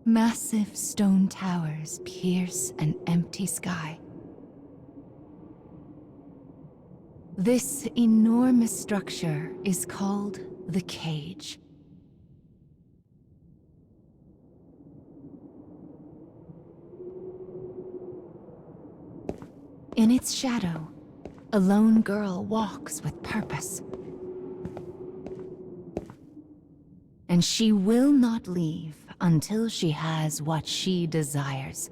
Massive stone towers pierce an empty sky. This enormous structure is called the Cage. In its shadow, a lone girl walks with purpose. And she will not leave until she has what she desires.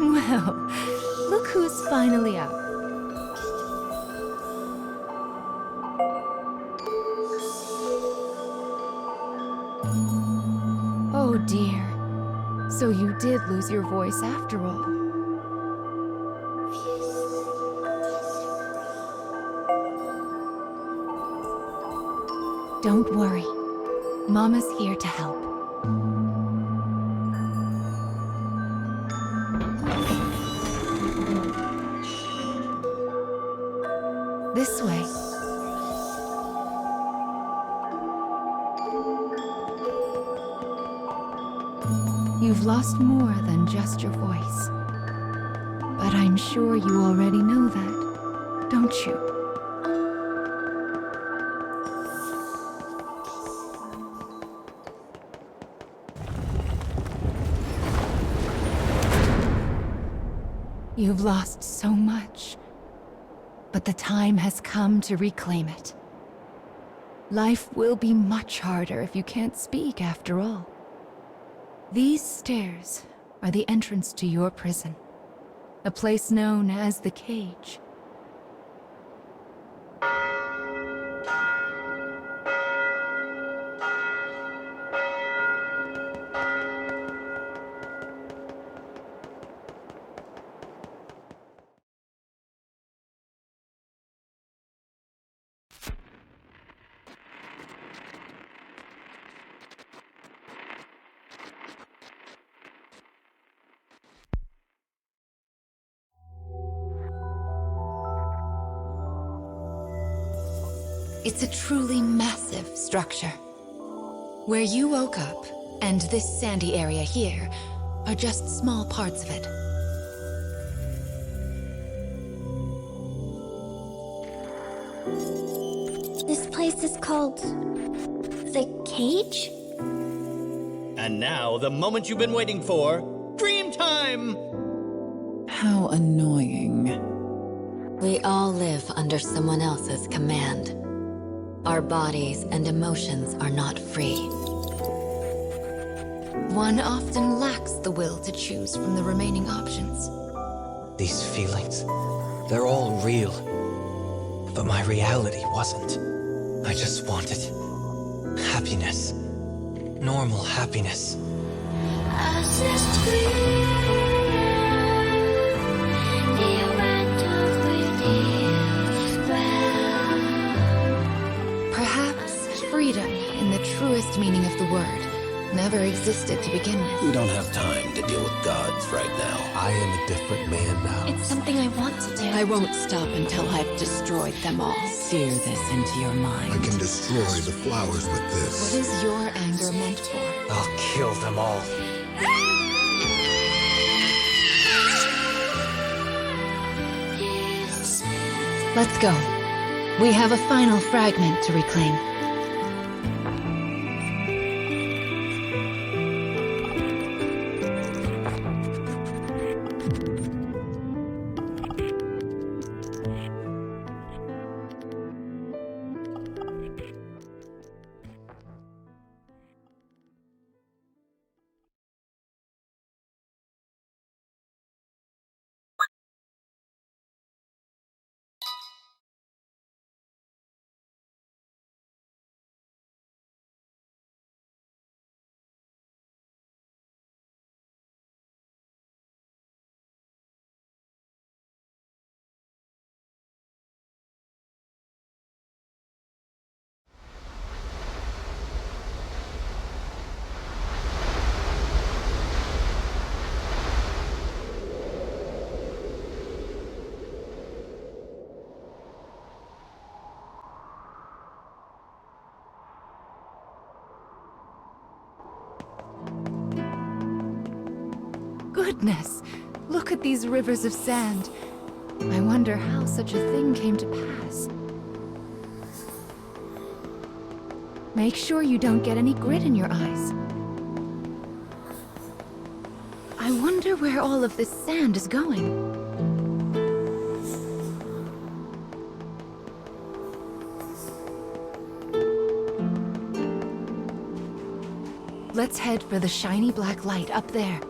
Well, look who's finally up. Oh dear. So you did lose your voice after all. Don't worry. Mama's here to help. This way. You've lost more than just your voice. But I'm sure you already know that, don't you? You've lost so much, but the time has come to reclaim it. Life will be much harder if you can't speak after all. These stairs are the entrance to your prison, a place known as the Cage. It's a truly massive structure. Where you woke up, and this sandy area here, are just small parts of it. This place is called... the Cage? And now, the moment you've been waiting for, dream time! How annoying. We all live under someone else's command. Our bodies and emotions are not free. One often lacks the will to choose from the remaining options. These feelings, they're all real. But my reality wasn't. I just wanted happiness. Normal happiness. Perhaps freedom, in the truest meaning of the word, never existed to begin with. We don't have time to deal with gods right now. I am a different man now. It's something I want to do. I won't stop until I've destroyed them all. Sear this into your mind. I can destroy the flowers with What this. is your anger meant for? I'll kill them all. Let's go. We have a final fragment to reclaim. Goodness! Look at these rivers of sand. I wonder how such a thing came to pass. Make sure you don't get any grit in your eyes. I wonder where all of this sand is going. Let's head for the shiny black light up there.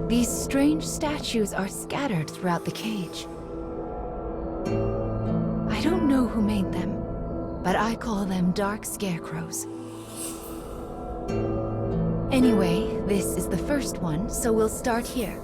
These strange statues are scattered throughout the cage. I don't know who made them, but I call them dark scarecrows. Anyway, this is the first one, so we'll start here.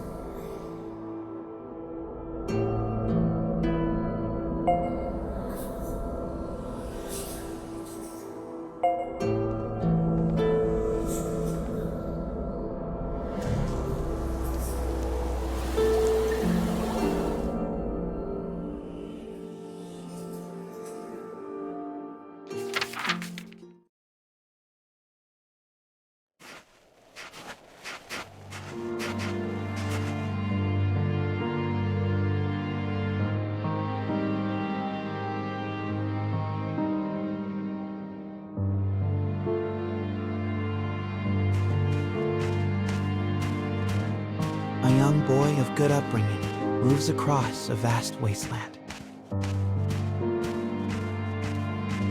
A young boy of good upbringing moves across a vast wasteland.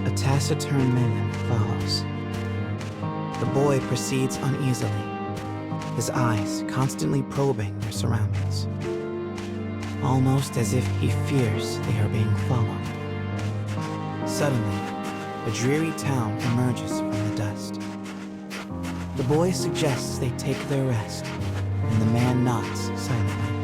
A taciturn man follows. The boy proceeds uneasily, his eyes constantly probing their surroundings, almost as if he fears they are being followed. Suddenly, a dreary town emerges from the dust. The boy suggests they take their rest, and the man nods silently.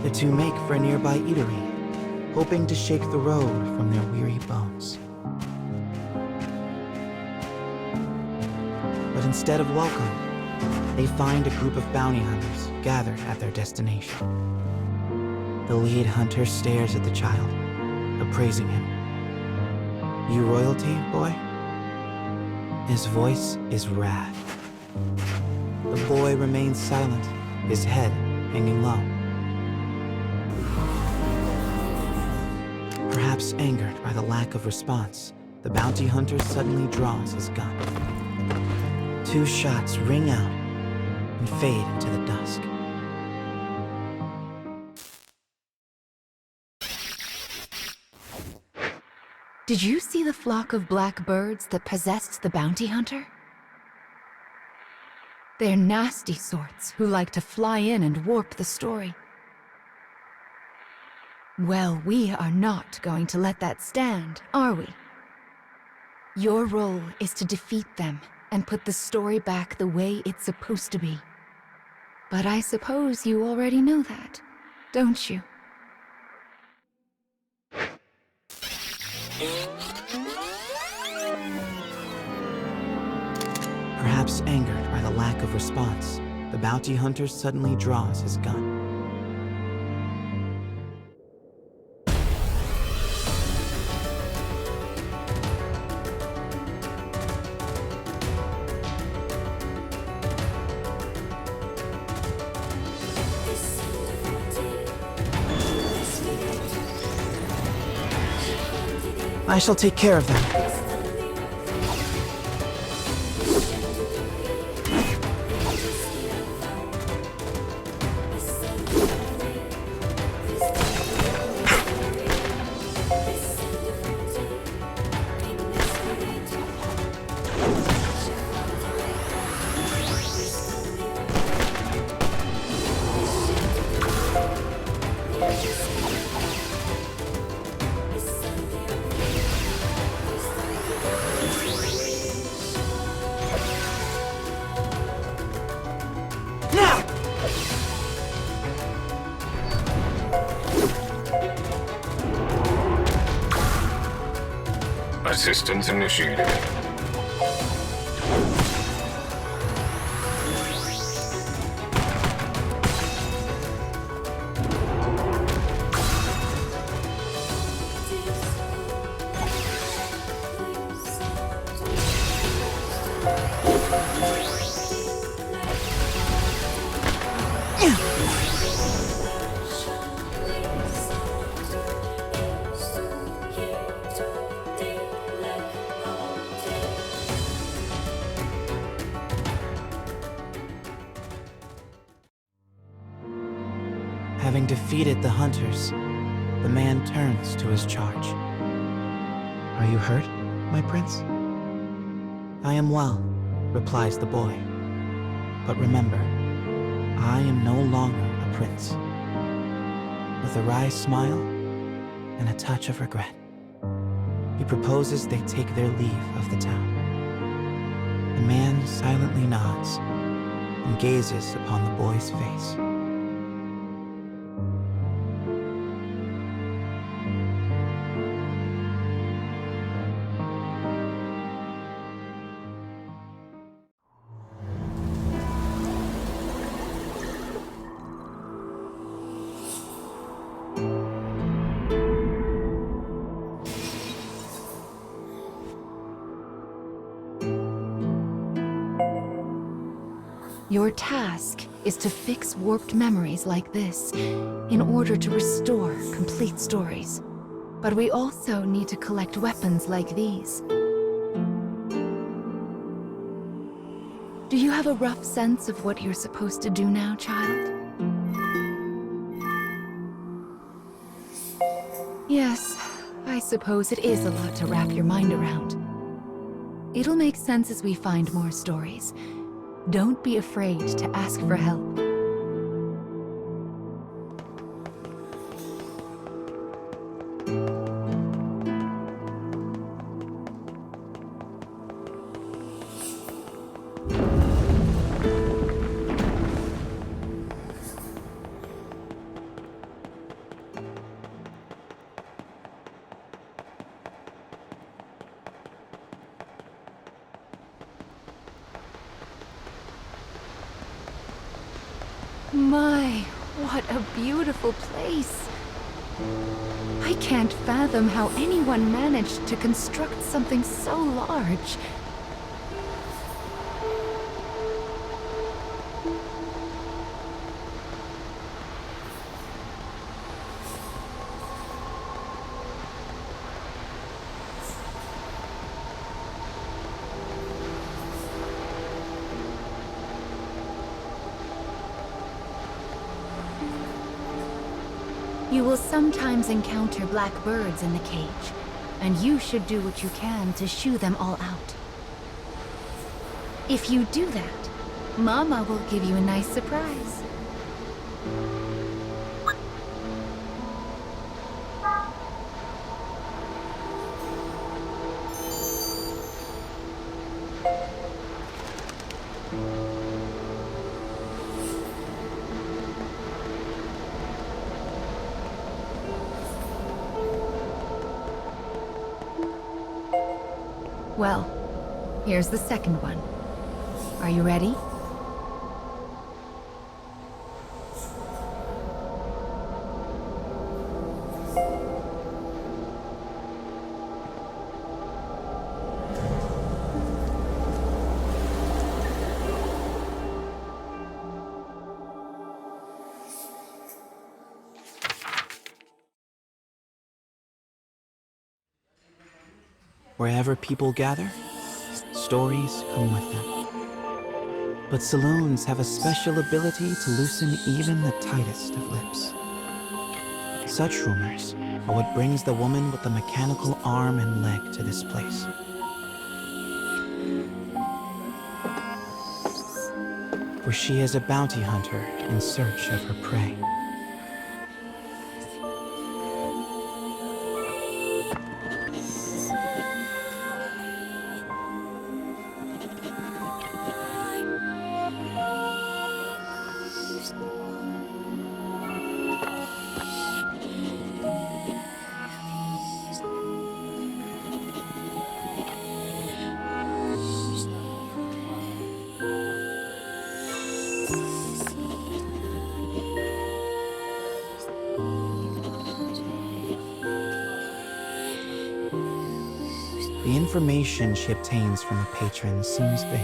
The two make for a nearby eatery, hoping to shake the road from their weary bones. But instead of welcome, they find a group of bounty hunters gathered at their destination. The lead hunter stares at the child, appraising him. "You royalty, boy?" His voice is wrath. The boy remains silent, his head hanging low. Perhaps angered by the lack of response, the bounty hunter suddenly draws his gun. 2 shots ring out and fade into the dusk. Did you see the flock of black birds that possessed the bounty hunter? They're nasty sorts who like to fly in and warp the story. Well, we are not going to let that stand, are we? Your role is to defeat them and put the story back the way it's supposed to be. But I suppose you already know that, don't you? Perhaps angered by the lack of response, the bounty hunter suddenly draws his gun. I shall take care of them. Assistance initiated. Having defeated the hunters, the man turns to his charge. "Are you hurt, my prince?" "I am well," replies the boy. "But remember, I am no longer a prince." With a wry smile and a touch of regret, he proposes they take their leave of the town. The man silently nods and gazes upon the boy's face. Your task is to fix warped memories like this in order to restore complete stories. But we also need to collect weapons like these. Do you have a rough sense of what you're supposed to do now, child? Yes, I suppose it is a lot to wrap your mind around. It'll make sense as we find more stories. Don't be afraid to ask for help. My, what a beautiful place. I can't fathom how anyone managed to construct something so large. You will sometimes encounter black birds in the cage, and you should do what you can to shoo them all out. If you do that, Mama will give you a nice surprise. Well, here's the second one. Are you ready? Wherever people gather, stories come with them. But saloons have a special ability to loosen even the tightest of lips. Such rumors are what brings the woman with the mechanical arm and leg to this place. For she is a bounty hunter in search of her prey. The information she obtains from the patrons seems vague,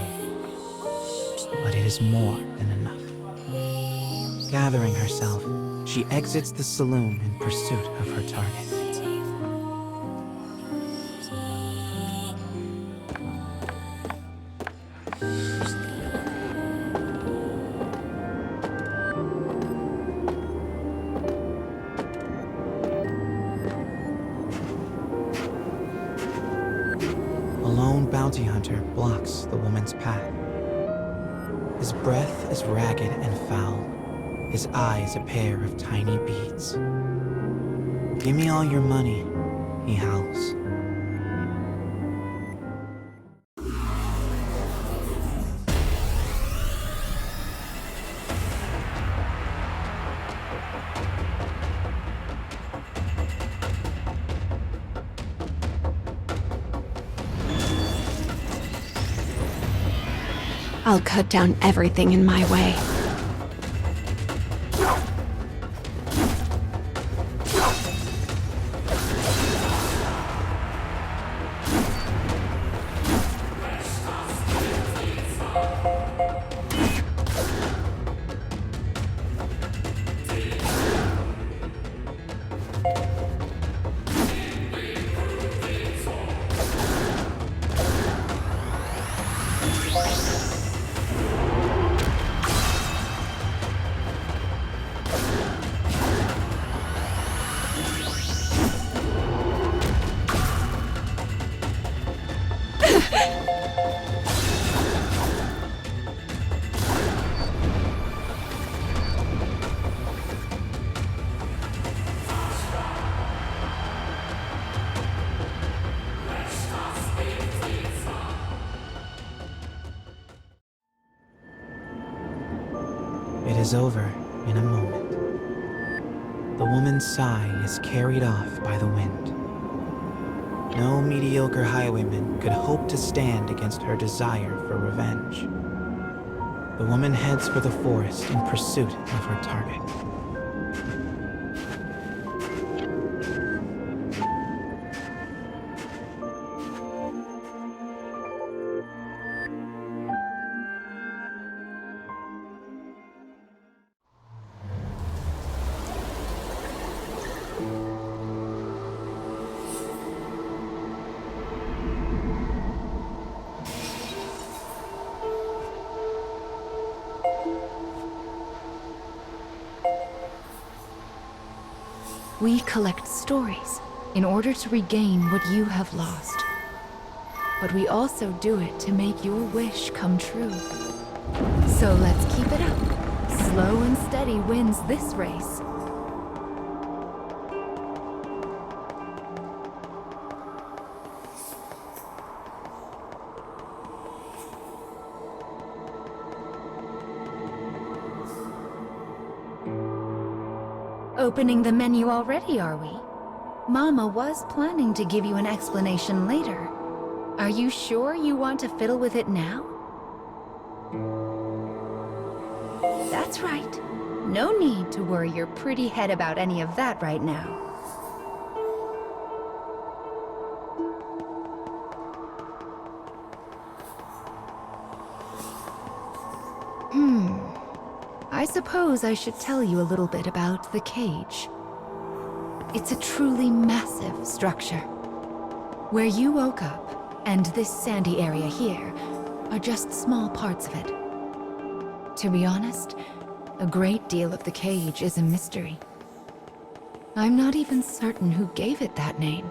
but it is more than enough. Gathering herself, she exits the saloon in pursuit of her target. center blocks the woman's path. His breath is ragged and foul, his eyes a pair of tiny beads. "Give me all your money," he howls. I'll cut down everything in my way. It is over in a moment. The woman's sigh is carried off by the wind. No mediocre highwayman could hope to stand against her desire for revenge. The woman heads for the forest in pursuit of her target. We collect stories in order to regain what you have lost. But we also do it to make your wish come true. So let's keep it up. Slow and steady wins this race. Opening the menu already, are we? Mama was planning to give you an explanation later. Are you sure you want to fiddle with it now? That's right. No need to worry your pretty head about any of that right now. I suppose I should tell you a little bit about the cage. It's a truly massive structure. Where you woke up, and this sandy area here, are just small parts of it. To be honest, a great deal of the cage is a mystery. I'm not even certain who gave it that name.